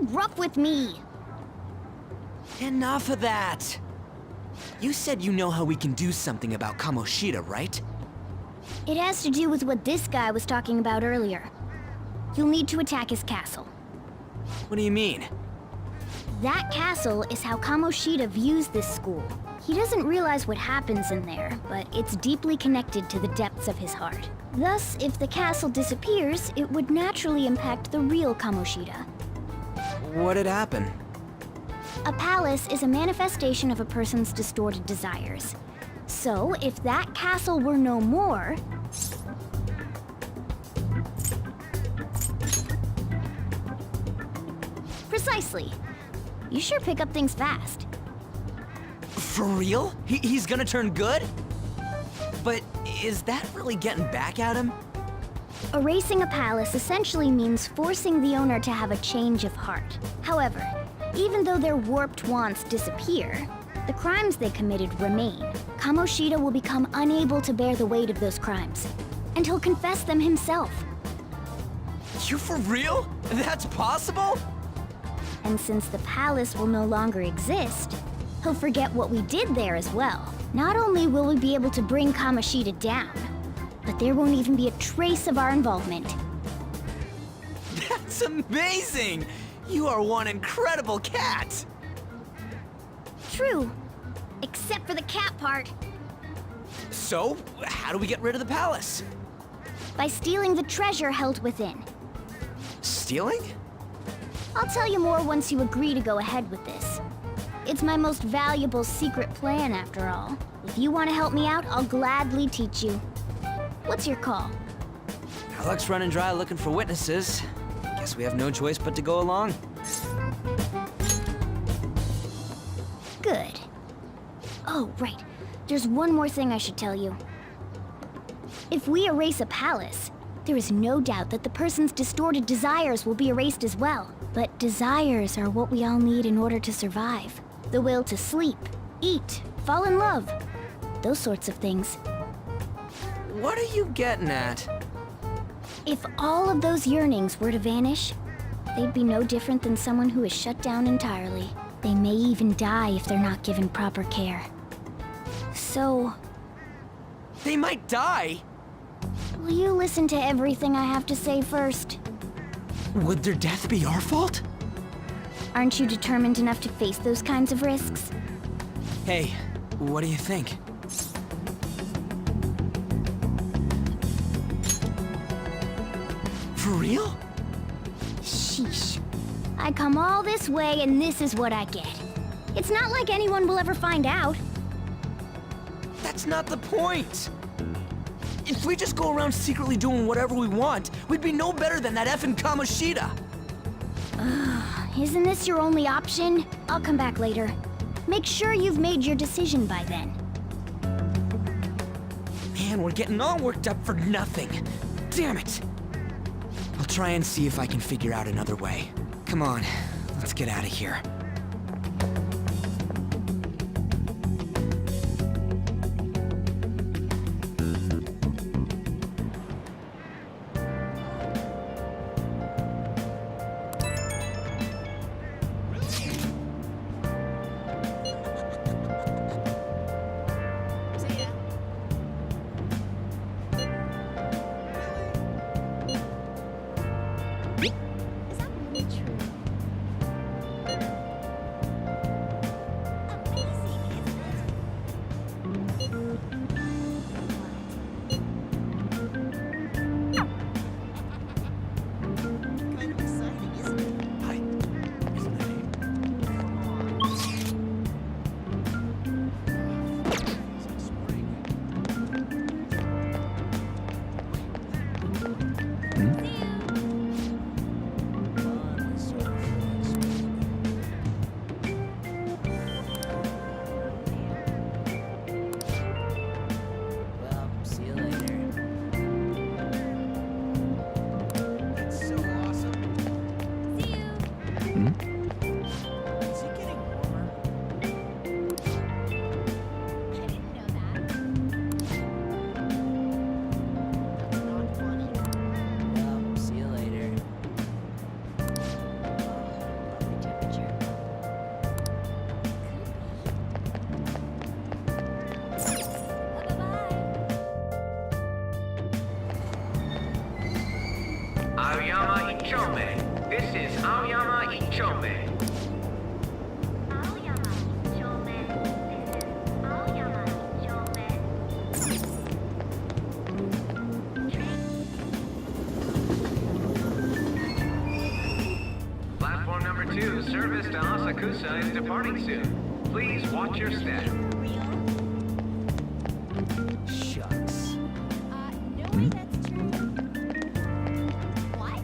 rough with me. Enough of that! You said you know how we can do something about Kamoshida, right? It has to do with what this guy was talking about earlier. You'll need to attack his castle. What do you mean? That castle is how Kamoshida views this school. He doesn't realize what happens in there, but it's deeply connected to the depths of his heart. Thus, if the castle disappears, it would naturally impact the real Kamoshida. What'd happen? A palace is a manifestation of a person's distorted desires. So, if that castle were no more... Precisely. You sure pick up things fast. For real? He's gonna turn good? But is that really getting back at him? Erasing a palace essentially means forcing the owner to have a change of heart. However, even though their warped wants disappear, the crimes they committed remain. Kamoshida will become unable to bear the weight of those crimes, and he'll confess them himself. You for real? That's possible? And since the palace will no longer exist, he'll forget what we did there as well. Not only will we be able to bring Kamoshida down, but there won't even be a trace of our involvement. That's amazing! You are one incredible cat! True. Except for the cat part. So, how do we get rid of the palace? By stealing the treasure held within. Stealing? I'll tell you more once you agree to go ahead with this. It's my most valuable secret plan, after all. If you want to help me out, I'll gladly teach you. What's your call? Our luck's running dry looking for witnesses. Guess we have no choice but to go along. Good. Oh, right. There's one more thing I should tell you. If we erase a palace, there is no doubt that the person's distorted desires will be erased as well. But desires are what we all need in order to survive. The will to sleep, eat, fall in love. Those sorts of things. What are you getting at? If all of those yearnings were to vanish, they'd be no different than someone who is shut down entirely. They may even die if they're not given proper care. So... They might die! will you listen to everything I have to say first? Would their death be our fault? Aren't you determined enough to face those kinds of risks? Hey, what do you think? For real? Sheesh. I come all this way and this is what I get. It's not like anyone will ever find out. That's not the point! If we just go around secretly doing whatever we want, we'd be no better than that effing Kamoshida! Isn't this your only option? I'll come back later. Make sure you've made your decision by then. Man, we're getting all worked up for nothing. Damn it! I'll try and see if I can figure out another way. Come on, let's get out of here. Aoyama Ichome. This is Aoyama Ichome. Platform number 2, service to Asakusa is departing soon. Please watch your step. Shucks. No way that's true. What?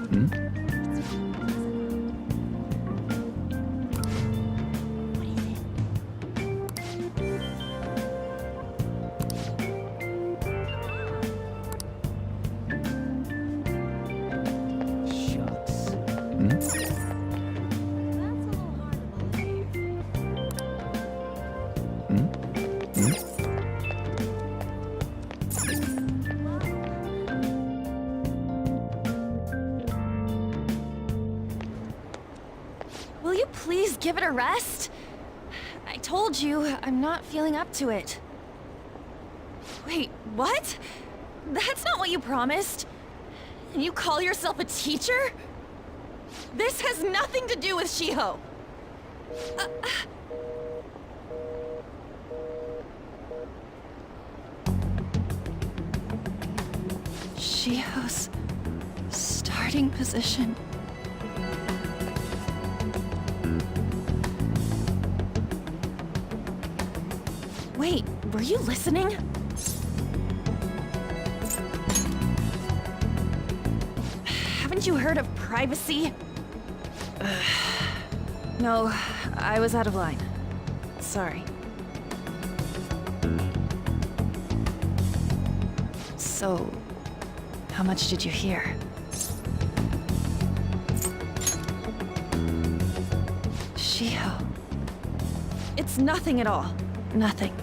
What is it? Shucks. That's a little hard to believe. Will you please give it a rest? I told you, I'm not feeling up to it. Wait, what? That's not what you promised. And you call yourself a teacher? This has nothing to do with Shiho. Shiho's starting position. Wait, were you listening? Haven't you heard of privacy? No, I was out of line. Sorry. So, how much did you hear? Shiho. It's nothing at all. Nothing.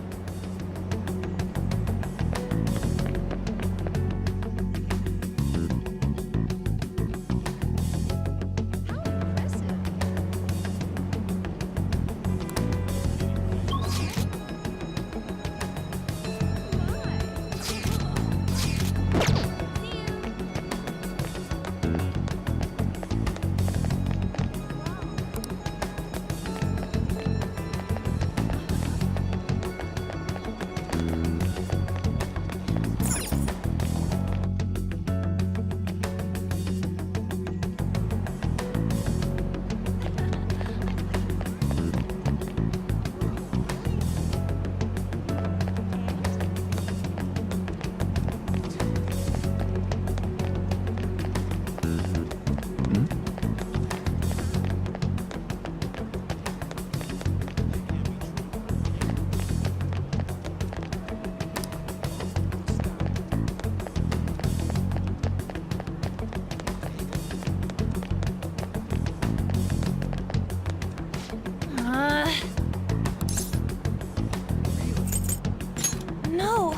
No.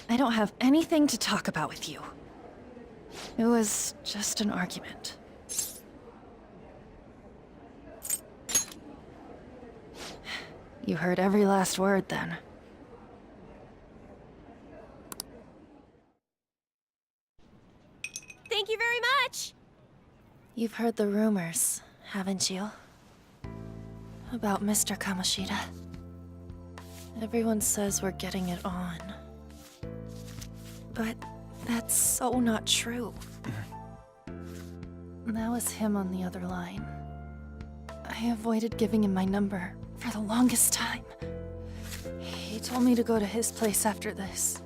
I don't have anything to talk about with you. It was just an argument. You heard every last word then. Thank you very much! You've heard the rumors, haven't you? About Mr. Kamoshida. Everyone says we're getting it on. But that's so not true. That was him on the other line. I avoided giving him my number for the longest time. He told me to go to his place after this.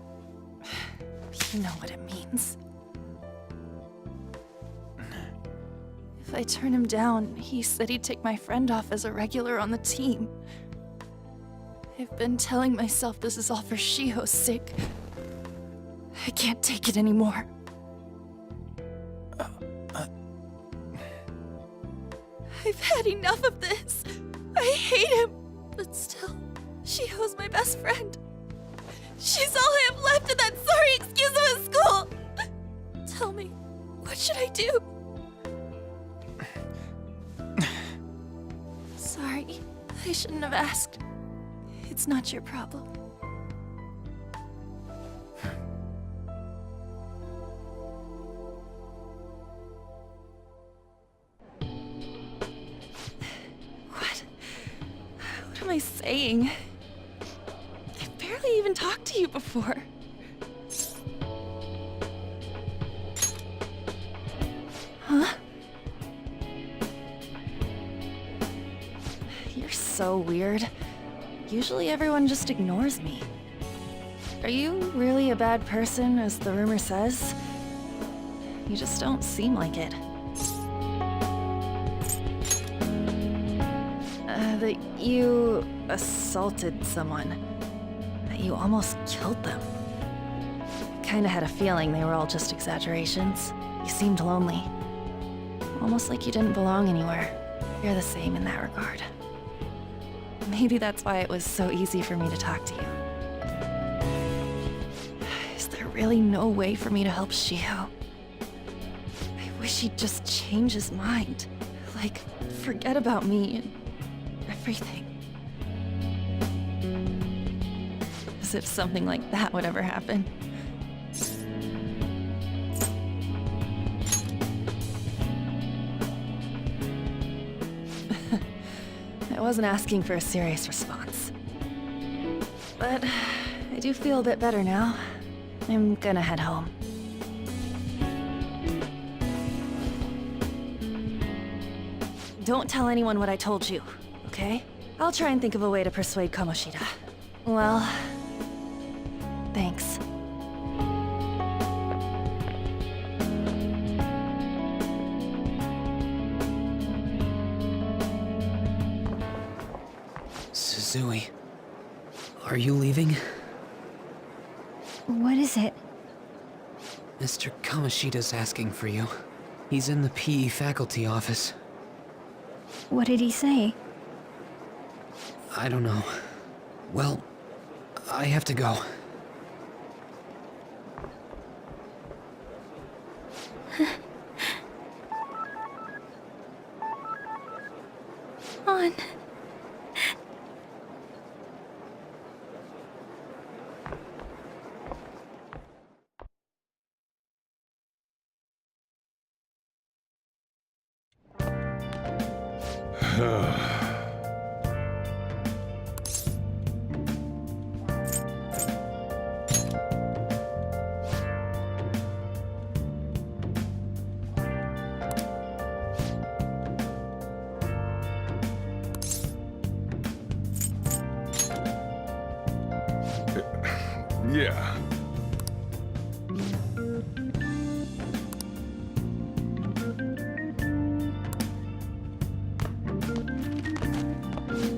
You know what it means. If I turn him down, he said he'd take my friend off as a regular on the team. I've been telling myself this is all for Shiho's sake. I can't take it anymore. I've had enough of this. I hate him. But still, Shiho's my best friend. She's all I have left in that sorry excuse of a school. Tell me, What should I do? Sorry, I shouldn't have asked. It's not your problem. What am I saying? I've barely even talked to you before. Huh? You're so weird. Usually everyone just ignores me. Are you really a bad person, as the rumor says? You just don't seem like it. That you assaulted someone. That you almost killed them. Kinda had a feeling they were all just exaggerations. You seemed lonely. Almost like you didn't belong anywhere. You're the same in that regard. Maybe that's why it was so easy for me to talk to you. Is there really no way for me to help Shio? I wish he'd just change his mind. Like, forget about me and everything. As if something like that would ever happen. I wasn't asking for a serious response. But I do feel a bit better now. I'm gonna head home. Don't tell anyone what I told you, okay? I'll try and think of a way to persuade Kamoshida. Well, thanks. Suzui, are you leaving? What is it? Mr. Kamoshida's asking for you. He's in the PE faculty office. What did he say? I don't know. Well, I have to go. On. Yeah.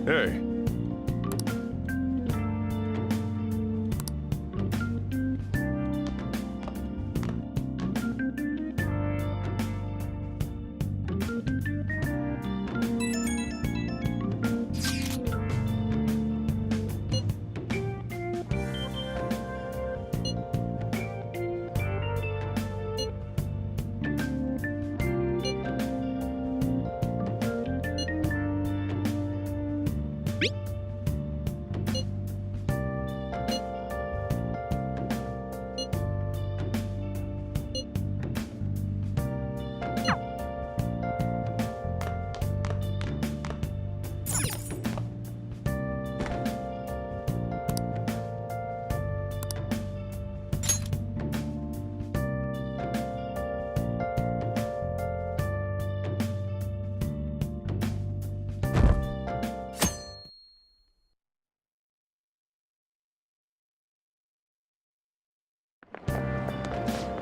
Hey.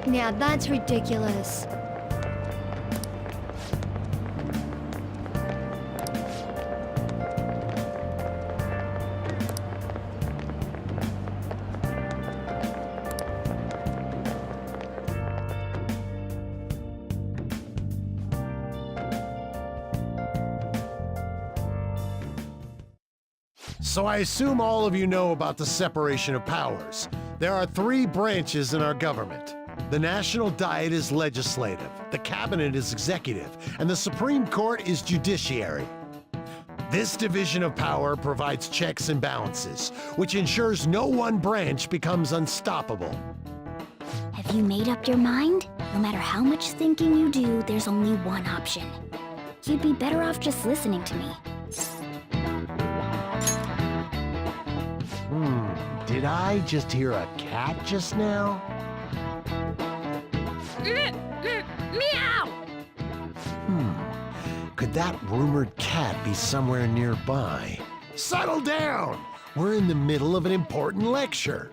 Now that's ridiculous. So I assume all of you know about the separation of powers. There are 3 branches in our government. The National Diet is legislative, the Cabinet is executive, and the Supreme Court is judiciary. This division of power provides checks and balances, which ensures no one branch becomes unstoppable. Have you made up your mind? No matter how much thinking you do, there's only one option. You'd be better off just listening to me. Did I just hear a cat just now? Meow! Could that rumored cat be somewhere nearby? Settle down! We're in the middle of an important lecture.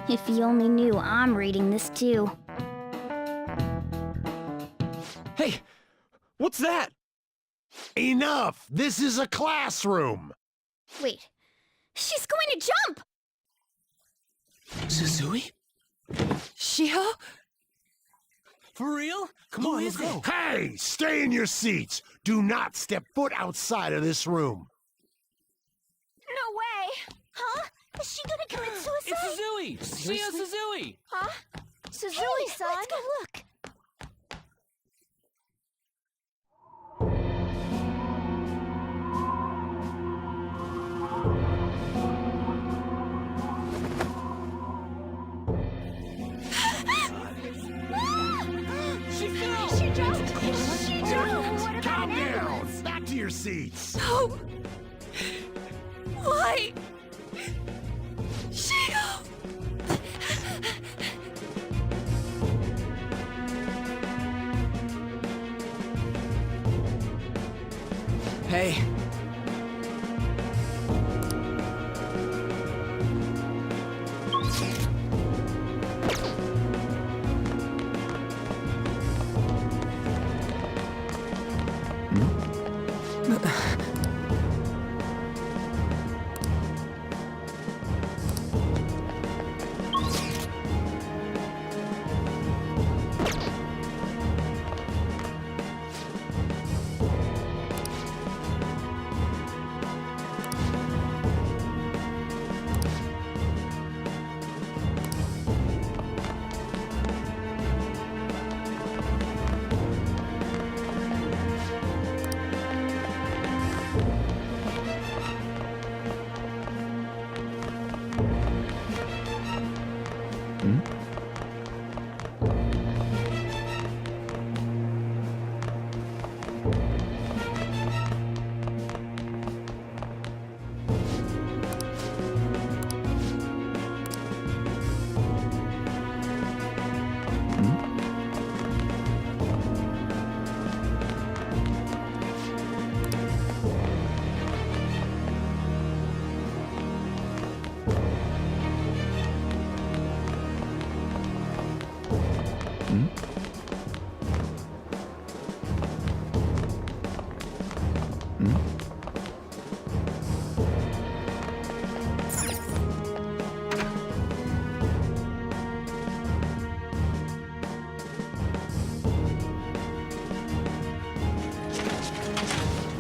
If you only knew I'm reading this too. Hey, what's that? Enough! This is a classroom! Wait, she's going to jump! Suzui? Shio? For real? Come on, let's go. Hey! Stay in your seats! Do not step foot outside of this room! No way! Huh? Is she gonna commit suicide? It's Suzui! Shio Suzui! Huh? Suzui-san? Let's go look. She fell! She jumped! She jumped! Calm down! Back to your seats! No! Why? Shio! Hey.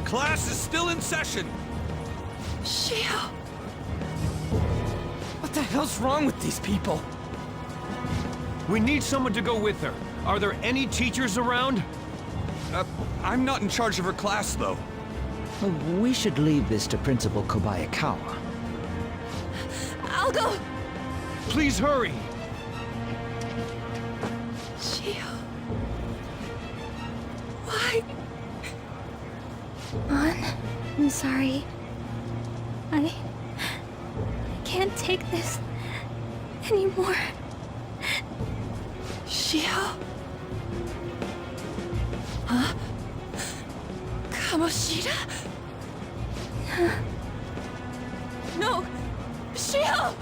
Class is still in session! Shio! What the hell's wrong with these people? We need someone to go with her. Are there any teachers around? I'm not in charge of her class, though. We should leave this to Principal Kobayakawa. I'll go! Please hurry! Shio... Why? Mon, I'm sorry. I can't take this anymore. Shio? Huh? Kamoshida? No! Shio!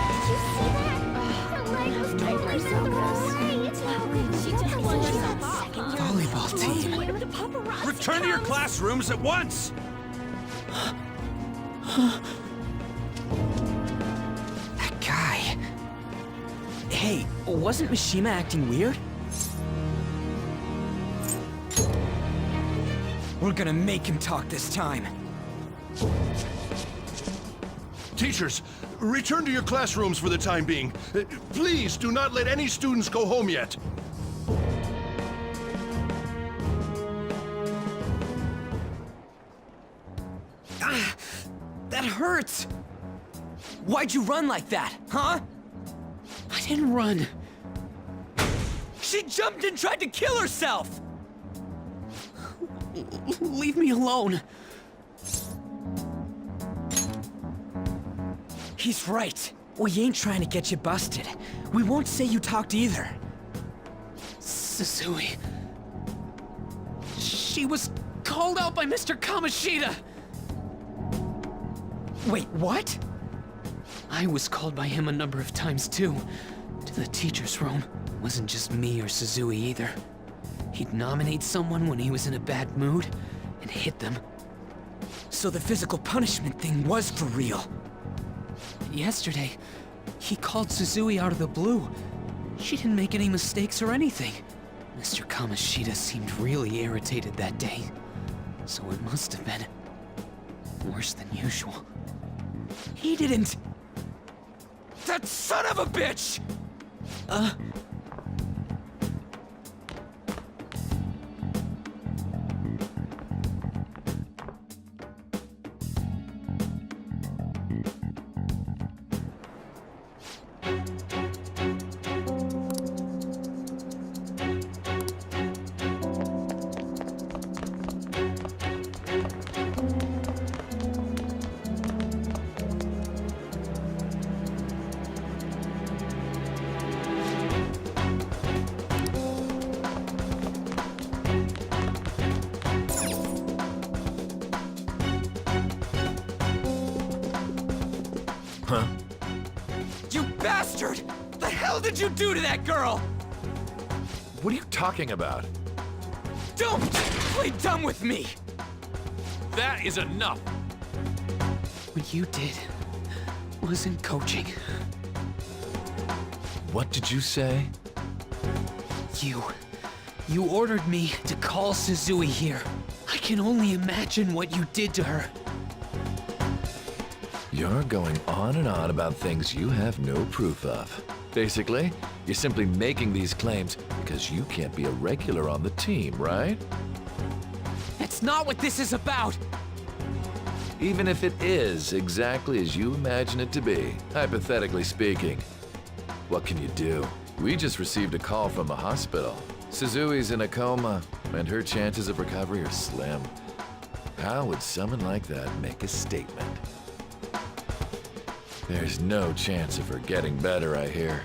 Did you see that? Her leg was totally thrown away. She just won herself off. Volleyball team. Return to your classrooms at once! That guy... Hey, wasn't Mishima acting weird? We're gonna make him talk this time. Teachers, return to your classrooms for the time being. Please do not let any students go home yet. Ah, that hurts! Why'd you run like that, huh? I didn't run. She jumped and tried to kill herself! Leave me alone. He's right. We ain't trying to get you busted. We won't say you talked either. Suzui. She was called out by Mr. Kamoshida. Wait, what? I was called by him a number of times too. To the teacher's room. Wasn't just me or Suzui either. He'd nominate someone when he was in a bad mood and hit them. So the physical punishment thing was for real. Yesterday, he called Suzui out of the blue. She didn't make any mistakes or anything. Mr. Kamoshida seemed really irritated that day. So it must have been worse than usual. He didn't... That son of a bitch! Huh? You bastard! The hell did you do to that girl? What are you talking about? Don't play dumb with me! That is enough! What you did wasn't coaching. What did you say? You ordered me to call Suzui here. I can only imagine what you did to her. You're going on and on about things you have no proof of. Basically, you're simply making these claims because you can't be a regular on the team, right? That's not what this is about! Even if it is exactly as you imagine it to be, hypothetically speaking, what can you do? We just received a call from the hospital. Suzui's in a coma, and her chances of recovery are slim. How would someone like that make a statement? There's no chance of her getting better, I hear.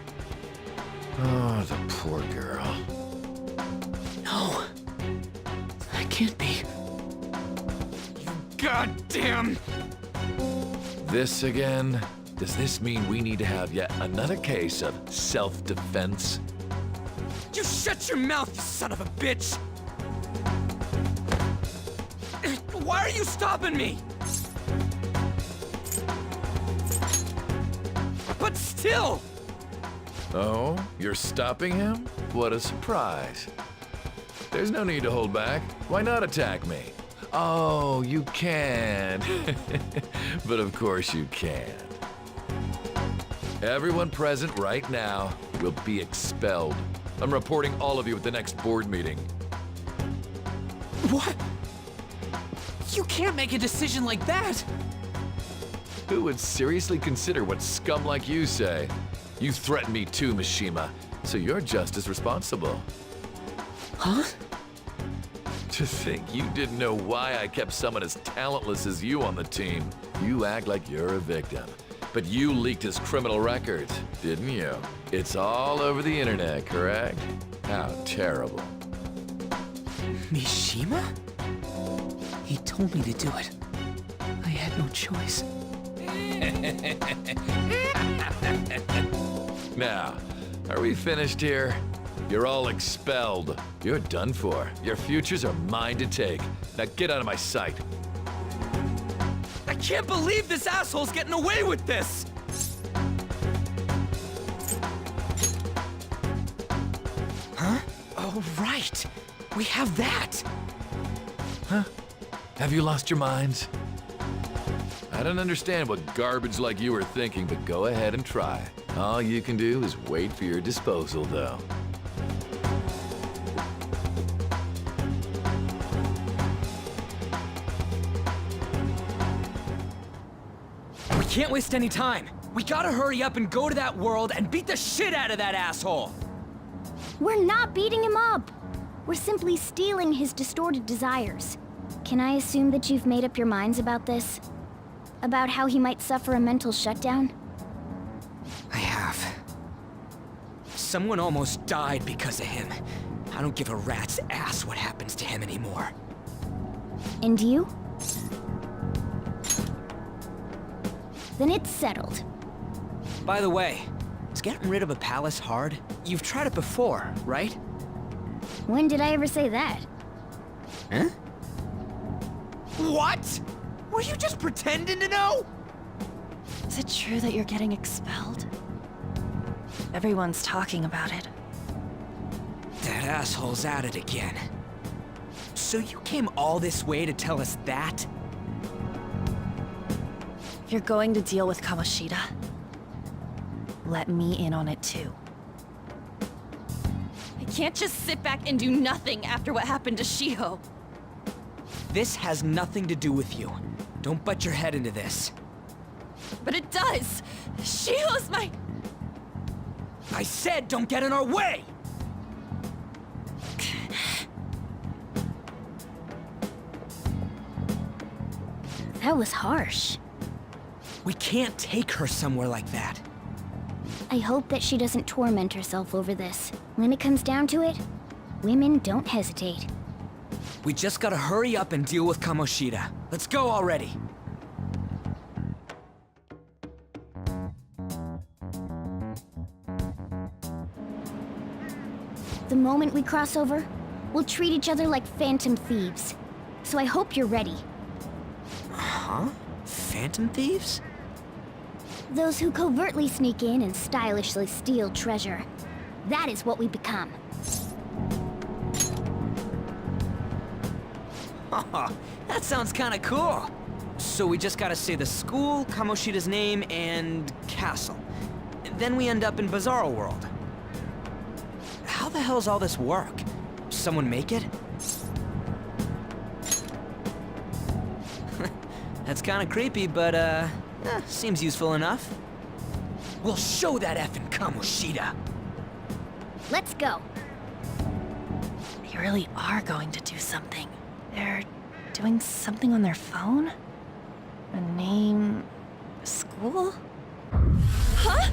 Oh, the poor girl. No. That can't be. You goddamn... This again? Does this mean we need to have yet another case of self-defense? You shut your mouth, you son of a bitch! Why are you stopping me? But still! Oh, you're stopping him? What a surprise. There's no need to hold back. Why not attack me? Oh, you can. But of course you can. Everyone present right now will be expelled. I'm reporting all of you at the next board meeting. What? You can't make a decision like that! Who would seriously consider what scum like you say? You threatened me too, Mishima, so you're just as responsible. Huh? To think you didn't know why I kept someone as talentless as you on the team. You act like you're a victim. But you leaked his criminal records, didn't you? It's all over the internet, correct? How terrible. Mishima? He told me to do it. I had no choice. Now, are we finished here? You're all expelled. You're done for. Your futures are mine to take. Now get out of my sight. I can't believe this asshole's getting away with this! Huh? Oh, right. We have that. Huh? Have you lost your minds? I don't understand what garbage like you are thinking, but go ahead and try. All you can do is wait for your disposal, though. We can't waste any time. We gotta hurry up and go to that world and beat the shit out of that asshole. We're not beating him up. We're simply stealing his distorted desires. Can I assume that you've made up your minds about this? About how he might suffer a mental shutdown? I have. Someone almost died because of him. I don't give a rat's ass what happens to him anymore. And you? Then it's settled. By the way, is getting rid of a palace hard? You've tried it before, right? When did I ever say that? Huh? What? Were you just pretending to know? Is it true that you're getting expelled? Everyone's talking about it. That asshole's at it again. So you came all this way to tell us that? If you're going to deal with Kamoshida, let me in on it too. I can't just sit back and do nothing after what happened to Shiho. This has nothing to do with you. Don't butt your head into this. But it does! Shiho's my... I said don't get in our way! That was harsh. We can't take her somewhere like that. I hope that she doesn't torment herself over this. When it comes down to it, women don't hesitate. We just gotta hurry up and deal with Kamoshida. Let's go already. The moment we cross over, we'll treat each other like phantom thieves. So I hope you're ready. Huh? Phantom thieves? Those who covertly sneak in and stylishly steal treasure. That is what we become. Oh, that sounds kinda cool. So we just gotta say the school, Kamoshida's name, and castle. Then we end up in Bizarro World. How the hell's all this work? Someone make it? That's kinda creepy, but seems useful enough. We'll show that effing Kamoshida. Let's go. They really are going to do something. They're doing something on their phone? A name... a school? Huh?